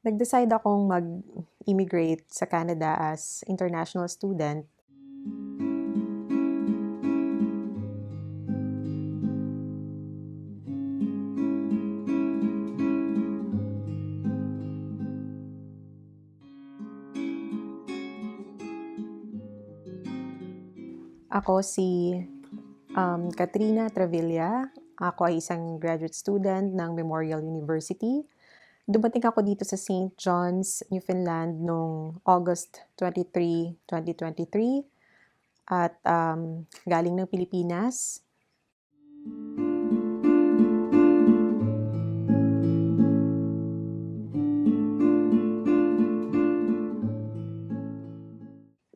Nag-decide akong mag-immigrate sa Canada as international student. Ako si Katrina Travilla. Ako ay isang graduate student ng Memorial University. Dumating ako dito sa St. John's, Newfoundland noong August 23, 2023 at galing ng Pilipinas.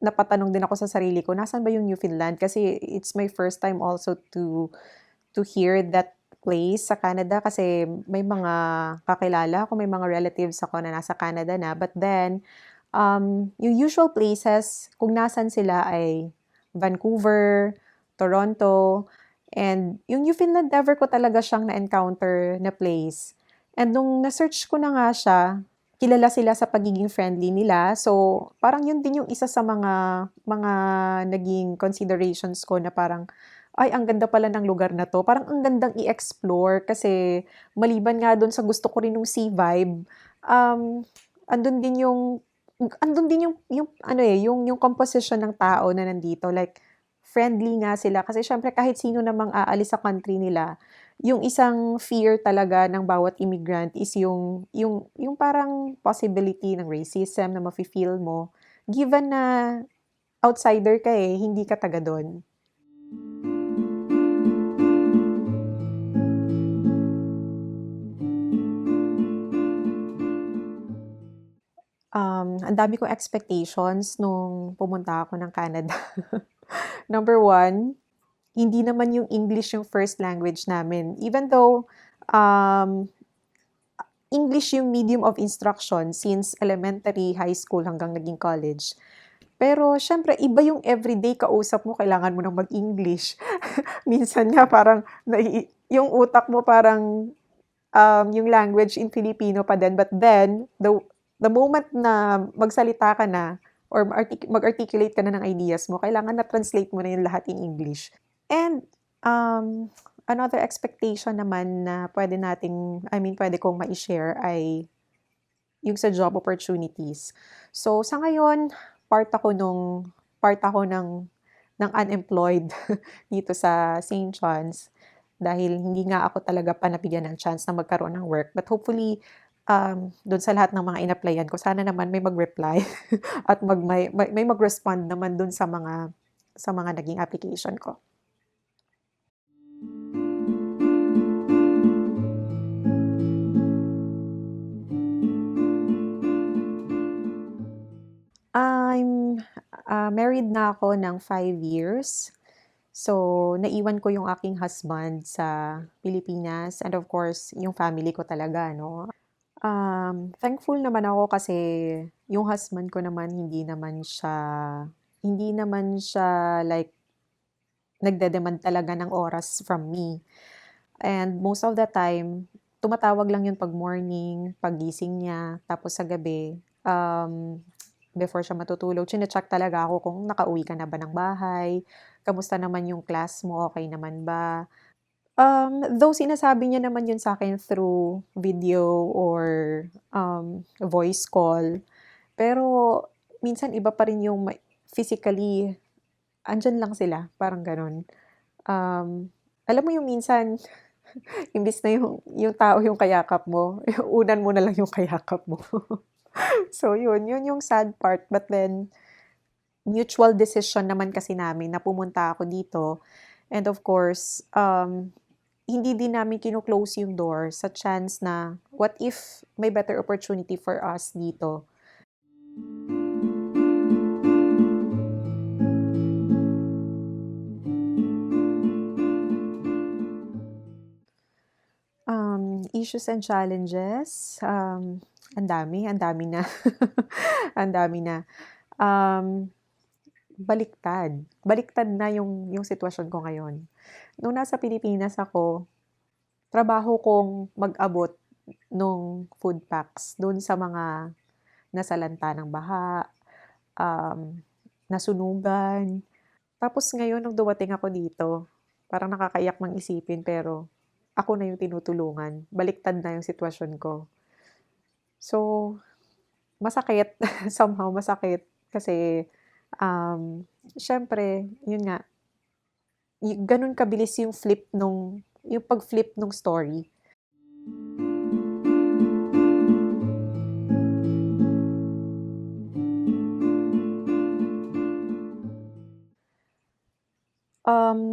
Napatanong din ako sa sarili ko, nasaan ba yung Newfoundland? Kasi it's my first time also to hear that place sa Canada kasi may mga kakilala ako, may mga relatives ako na nasa Canada na. But then, yung usual places, kung nasan sila ay Vancouver, Toronto, and yung Newfoundland, never ko talaga siyang na-encounter na place. And nung na-search ko na nga siya, kilala sila sa pagiging friendly nila. So, parang yun din yung isa sa mga naging considerations ko na parang, ay, ang ganda pala ng lugar na 'to. Parang ang gandang i-explore kasi maliban nga do'n sa gusto ko rin nung sea vibe, um, andun din yung ano, eh, yung composition ng tao na nandito, like friendly nga sila kasi siyempre kahit sino namang aalis sa country nila, yung isang fear talaga ng bawat immigrant is yung parang possibility ng racism na mafe-feel mo given na outsider ka, eh, hindi ka taga do'n. Ang dami kong expectations nung pumunta ako ng Canada. Number one, hindi naman yung English yung first language namin. Even though, um, English yung medium of instruction since elementary, high school hanggang naging college. Pero siyempre iba yung everyday kausap mo kailangan mo ng mag-English. Minsan nga parang yung utak mo parang, yung language in Filipino pa din, but then the moment na magsalita ka na or mag-articulate ka na ng ideas mo, kailangan na translate mo na yung lahat in English. And, another expectation naman na puwede kong mai-share ay yung sa job opportunities. So, sa ngayon, part ako ng unemployed dito sa St. John's dahil hindi nga ako talaga pa nabigyan ng chance na magkaroon ng work. But hopefully, dun sa lahat ng mga in-applyan ko, sana naman may mag-reply at may mag-respond naman dun sa mga naging application ko. I'm, married na ako ng 5 years. So, naiwan ko yung aking husband sa Pilipinas and of course, yung family ko talaga 'no. Thankful naman ako kasi yung husband ko naman hindi naman siya like nagde-demand talaga ng oras from me. And most of the time, tumatawag lang yun 'pag morning, paggising niya, tapos sa gabi, before siya matutulog, chine-check talaga ako kung nakauwi ka na ba ng bahay, kamusta naman yung class mo, okey naman ba? Though sinasabi niya naman yun sa'kin through video or, voice call, pero minsan iba pa rin yung physically, andiyan lang sila, parang gano'n. Alam mo yung minsan imbes na yung tao yung kayakap mo, yung unan mo na lang yung kayakap mo. So yun yung sad part, but then mutual decision naman kasi namin na pumunta ako dito and of course, hindi din namin kino-close yung door sa chance na what if may better opportunity for us dito. Issues and challenges, ang dami na, ang dami na. Um, baliktad na yung sitwasyon ko ngayon. Nung nasa Pilipinas ako, trabaho kong mag-abot nung food packs dun sa mga nasalanta ng baha, um, nasunugan. Tapos ngayon nung dumating ako dito, parang nakakaiyak mang isipin pero ako na yung tinutulungan, baliktad na yung sitwasyon ko. So, masakit, somehow masakit kasi, siyempre yun nga, ganun kabilis yung pag-flip nung story.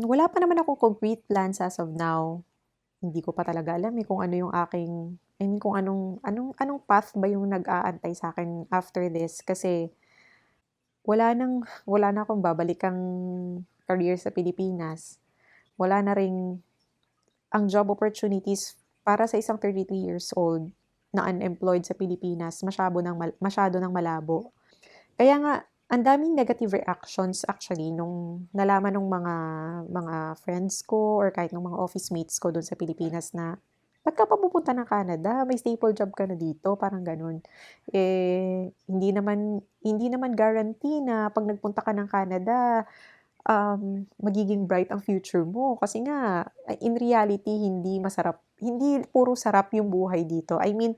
Wala pa naman akong concrete plans as of now. Hindi ko pa talaga alam, eh, kung ano yung I mean kung anong anong path ba yung nag-aantay sa'kin after this kasi wala na akong babalikang career sa Pilipinas. Wala na ring ang job opportunities para sa isang 33 years old na unemployed sa Pilipinas masyado ng malabo. Kaya nga ang daming negative reactions actually nung nalaman ng mga friends ko or kahit ng mga office mates ko dun sa Pilipinas na, "Ba't ka pa pupunta ng Canada? May staple job ka na dito." Parang gano'n. Eh, hindi naman guarantee na 'pag nagpunta ka ng Canada, magiging bright ang future mo. Kasi nga, in reality, hindi puro sarap yung buhay dito. I mean,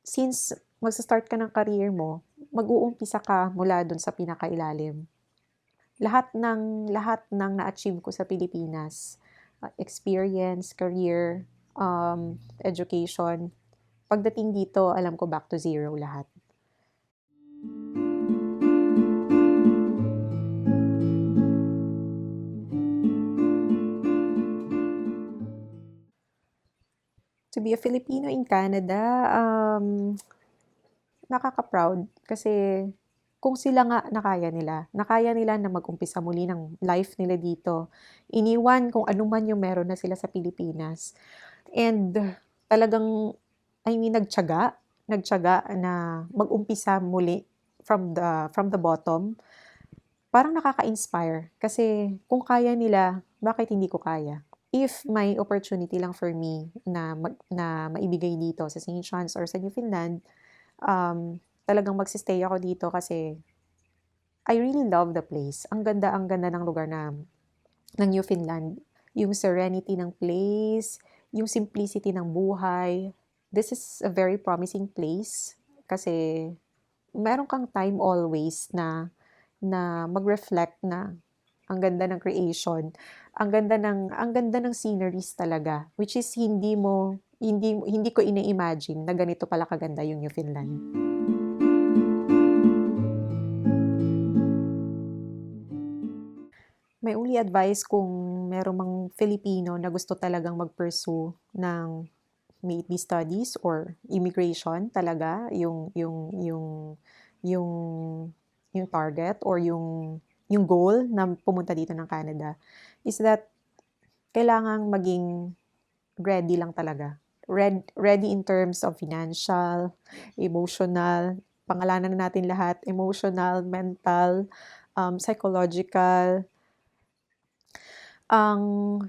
since magsa-start ka ng career mo, mag-uumpisa ka mula dun sa pinakailalim. Lahat ng na-achieve ko sa Pilipinas, experience, career, education, pagdating dito alam ko back to zero lahat. To be a Filipino in Canada, nakaka-proud kasi kung sila nga nakaya nila na mag-umpisa muli ng life nila dito. Iniwan kung ano man yung meron na sila sa Pilipinas and talagang, I mean nagtiyaga na mag-umpisa muli from the bottom. Parang nakaka-inspire kasi kung kaya nila, bakit hindi ko kaya? If may opportunity lang for me na maibigay dito sa St. John's or sa Newfoundland, talagang magse-stay ako dito kasi I really love the place. Ang ganda ng lugar ng Newfoundland. Yung serenity ng place, yung simplicity ng buhay. This is a very promising place kasi meron kang time always na mag-reflect na ang ganda ng creation, ang ganda ng sceneries talaga, which is hindi ko ina-imagine na ganito pala kaganda yung Newfoundland. My only advice kung merong mang Filipino na gusto talagang mag-pursue ng may it be studies or immigration talaga yung yung target or yung goal na pumunta dito ng Canada is that kailangang maging ready lang talaga. Ready in terms of financial, emotional, pangalanan na natin lahat, emotional, mental, psychological. Ang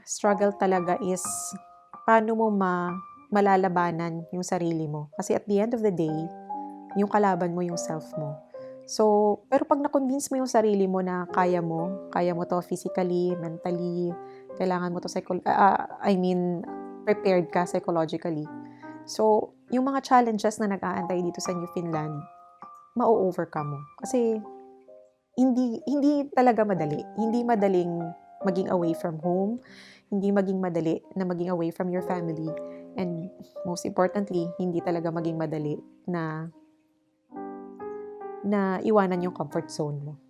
struggle talaga is paano mo malalabanan yung sarili mo. Kasi at the end of the day, yung kalaban mo yung self mo. So, pero 'pag na-convince mo yung sarili mo na kaya mo 'to physically, mentally, kailangan mo 'to I mean, prepared ka psychologically. So, yung mga challenges na nag-aantay dito sa Newfoundland, ma-o-overcome mo. Kasi hindi hindi talaga madali. Hindi madaling maging away from home, hindi maging madali na maging away from your family, and most importantly, hindi talaga maging madali na na iwanan yung comfort zone mo.